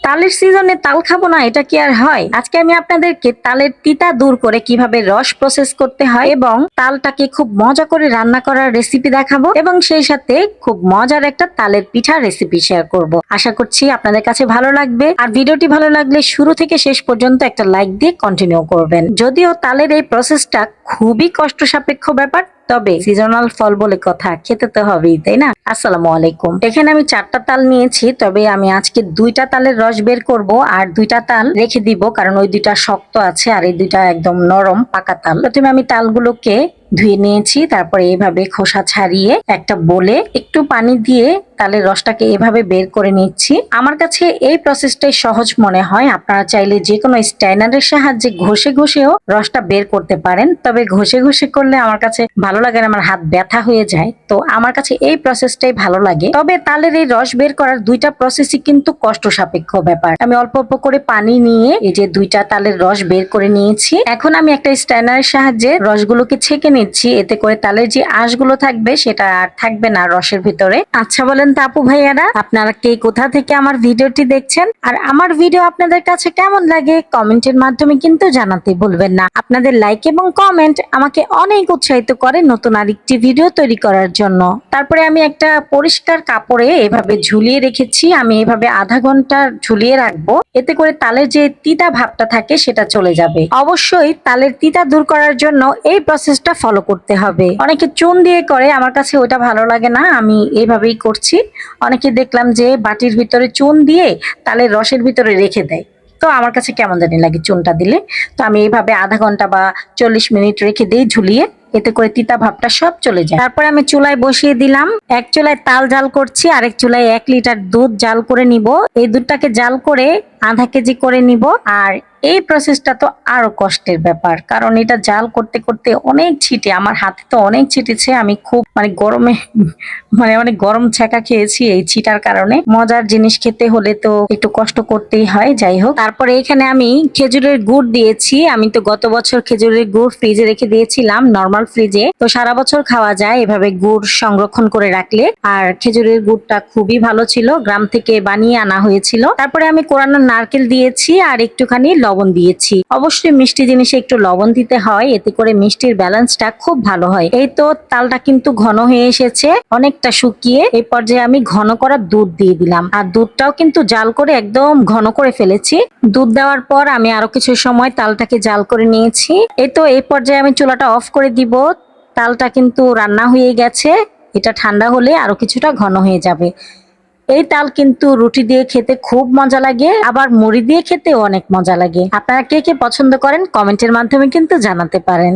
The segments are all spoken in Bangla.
তালের সিজনে তাল খাবো না, এটা কি আর হয়? আজকে আমি আপনাদেরকে তালের তিতা দূর করে কিভাবে রস প্রসেস করতে হয় এবং তালটাকে খুব মজা করে রান্না করার রেসিপি দেখাবো এবং সেই সাথে খুব মজার একটা তালের পিঠা রেসিপি শেয়ার করব। আশা করছি আপনাদের কাছে ভালো লাগবে। আর ভিডিওটি ভালো লাগলে শুরু থেকে শেষ পর্যন্ত একটা লাইক দিয়ে কন্টিনিউ করবেন। যদিও তালের এই প্রসেসটা খুবই কষ্ট সাপেক্ষ ব্যাপার, তবে সিজনাল ফল বলে কথা, খেতে তো হবেই, তাই না? আসসালামু আলাইকুম। এখানে আমি 4টা তাল নিয়েছি, তবে আমি আজকে 2টা তালের রস বের করব আর 2টা তাল রেখে দিব, কারণ ওই 2টা শক্ত আছে আর এই 2টা একদম নরম পাকা তাল। প্রথমে আমি তালগুলোকে ধুয়ে নিয়েছি, তারপরে এইভাবে খোসা ছাড়িয়ে একটা বলে একটু পানি দিয়ে তালের রসটাকে এভাবে বের করে নিচ্ছি। আমার কাছে এই প্রসেসটাই সহজ মনে হয়। আপনারা চাইলে যে কোনো স্ট্যাইনারের সাহায্যে ঘষে ঘষেও রসটা বের করতে পারেন, তবে ঘষে ঘষে করলে আমার কাছে ভালো লাগে না, আমার হাত ব্যথা হয়ে যায়। তো আমার কাছে এই প্রসেসটাই ভালো লাগে। তবে তালের এই রস বের করার 2টা প্রসেসই কিন্তু কষ্ট সাপেক্ষ ব্যাপার। আমি অল্প অল্প করে পানি নিয়ে এই যে 2টা তালের রস বের করে নিয়েছি। এখন আমি একটা স্ট্যাইনারের সাহায্যে রসগুলোকে ছেঁকে নিচ্ছি, এতে করে তালের যে আঁশগুলো থাকবে সেটা আর থাকবে না রসের ভিতরে। আচ্ছা বলেন তো আপু ভাইয়ারা, আপনারা কে কোথা থেকে আমার ভিডিওটি দেখছেন আর আমার ভিডিও আপনাদের কাছে কেমন লাগে কমেন্টের মাধ্যমে কিন্তু জানাতে ভুলবেন না। আপনাদের লাইক এবং কমেন্ট আমাকে অনেক উৎসাহিত করে নতুন আরেকটি ভিডিও তৈরি করার জন্য। তারপরে আমি একটা পরিষ্কার কাপড়ে এভাবে ঝুলিয়ে রেখেছি। আমি এভাবে আধা ঘন্টা ঝুলিয়ে রাখবো, এতে করে তালের যে তিতা ভাবটা থাকে সেটা চলে যাবে। অবশ্যই তালের তিতা দূর করার জন্য এই প্রসেসটা ফলো করতে হবে। অনেকে চুন দিয়ে করে, আমার কাছে ওটা ভালো লাগে না, আমি এইভাবেই করছি। অনেকে দেখলাম যে বাটির ভিতরে চুন দিয়ে তালের রসের ভিতরে রেখে দেয়, তো আমার কাছে কেমন জানি লাগে চুনটা দিলে। তো আমি এইভাবে আধা ঘন্টা বা 40 মিনিট রেখে দিই ঝুলিয়ে, এতে করে তিতা ভাবটা সব চলে যায়। তারপরে আমি চুলায় বসিয়ে দিলাম। এক চুলায় তাল জাল করছি, আরেক চুলায় 1 লিটার দুধ জাল করে নিব। এই দুধটাকে জাল করে আধা কেজি করে নিব। আর এই প্রসেসটা তো আরো কষ্টের ব্যাপার, কারণ এটা জাল করতে করতে অনেক ছিটে, আমার হাতে তো অনেক ছিটেছে। আমি খুব গরমে অনেক গরম ছ্যাঁকা খেয়েছি এই ছিটার কারণে। মজার জিনিস খেতে হলে তো একটু কষ্ট করতেই হয়। যাই হোক, তারপরে এখানে আমি খেজুরের গুড় দিয়েছি। আমি তো গত বছর খেজুরের গুড় ফ্রিজে রেখে দিয়েছিলাম, নরমাল ফ্রিজে, তো সারা বছর খাওয়া যায় এভাবে গুড় সংরক্ষণ করে রাখলে। আর খেজুরের গুড়টা খুবই ভালো ছিল, গ্রাম থেকে বানিয়ে আনা হয়েছিল। তারপরে আমি কোরানো নারকেল দিয়েছি আর একটুখানি লবণ দিয়েছি। অবশ্যই মিষ্টি জিনিসে একটু লবণ দিতে হয়, এতে করে মিষ্টির ব্যালেন্সটা খুব ভালো হয়। এই তো তালটা কিন্তু ঘন হয়ে এসেছে, অনেকটা শুকিয়ে। এই পর্যায়ে আমি ঘন করা দুধ দিয়ে দিলাম, আর দুধটাও কিন্তু জাল করে একদম ঘন করে ফেলেছি। দুধ দেওয়ার পর আমি আরো কিছু সময় তালটাকে জাল করে নিয়েছি। এই তো এই পর্যায়ে আমি চুলাটা অফ করে দিব। তালটা কিন্তু রান্না হয়ে গেছে, এটা ঠান্ডা হলে আরো কিছুটা ঘন হয়ে যাবে। এই তাল কিন্তু রুটি দিয়ে খেতে খুব মজা লাগে, আবার মুড়ি দিয়ে খেতেও অনেক মজা লাগে। আপনারা কে কে পছন্দ করেন কমেন্টের মাধ্যমে কিন্তু জানাতে পারেন।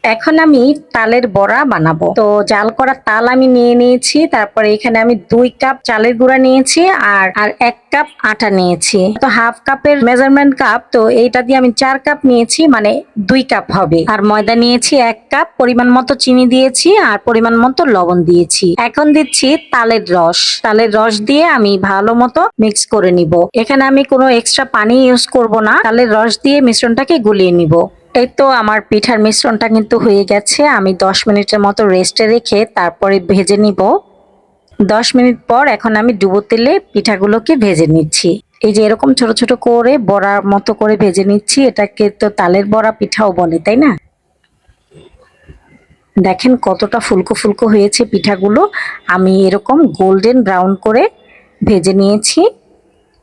এখন আমি তালের বড়া বানাবো। তো জাল করা তাল আমি নিয়ে নিয়েছি। তারপরে এখানে আমি 2 কাপ চালের গুঁড়া নিয়েছি আর 1 কাপ আটা নিয়েছি। তো হাফ কাপের মেজারমেন্ট কাপ, তো এইটা দিয়ে আমি 4 কাপ নিয়েছি, মানে 2 কাপ হবে। আর ময়দা নিয়েছি 1 কাপ, পরিমাণ মতো চিনি দিয়েছি আর পরিমাণ মতো লবণ দিয়েছি। এখন দিচ্ছি তালের রস। তালের রস দিয়ে আমি ভালো মতো মিক্স করে নিব। এখানে আমি কোনো এক্সট্রা পানি ইউজ করব না, তালের রস দিয়ে মিশ্রণটাকে গুলিয়ে নিব। এই তো আমার পিঠার মিশ্রণটা কিন্তু হয়ে গেছে। আমি 10 মিনিটের মতো রেস্টে রেখে তারপরে ভেজে নিব। 10 মিনিট পর এখন আমি ডুবো তেলে পিঠাগুলোকে ভেজে নিচ্ছি। এই যে এরকম ছোট ছোট করে বড়ার মতো করে ভেজে নিচ্ছি। এটাকে তো তালের বড়া পিঠাও বলে, তাই না? দেখেন কতটা ফুলকো ফুলকো হয়েছে পিঠাগুলো। আমি এরকম গোল্ডেন ব্রাউন করে ভেজে নিয়েছি।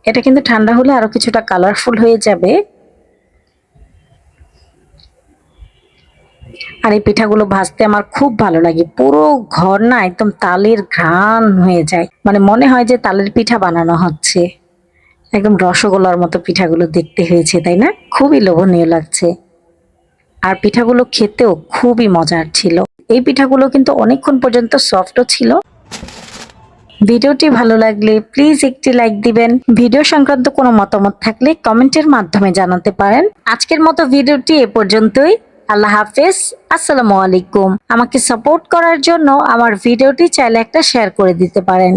এটা কিন্তু ঠান্ডা হলে আরো কিছুটা কালারফুল হয়ে যাবে। আর এই পিঠাগুলো ভাজতে আমার খুব ভালো লাগে। পুরো ঘর না একদম তালের ঘ্রাণ হয়ে যায়, মনে হয় যে তালের পিঠা বানানো হচ্ছে। একদম রসগোল্লার মতো পিঠাগুলো দেখতে হয়েছে, তাই না? খুবই লোভনীয় লাগছে। আর পিঠাগুলো খেতেও খুবই মজার ছিল। এই পিঠাগুলো কিন্তু অনেকক্ষণ পর্যন্ত সফটও ছিল। ভিডিওটি ভালো লাগলে প্লিজ একটি লাইক দিবেন। ভিডিও সংক্রান্ত কোনো মতামত থাকলে কমেন্টের মাধ্যমে জানাতে পারেন। আজকের মতো ভিডিওটি এ পর্যন্তই। আল্লাহ হাফেজ, আসসালামু আলাইকুম। আমাকে সাপোর্ট করার জন্য আমার ভিডিওটি চাইলে একটা শেয়ার করে দিতে পারেন।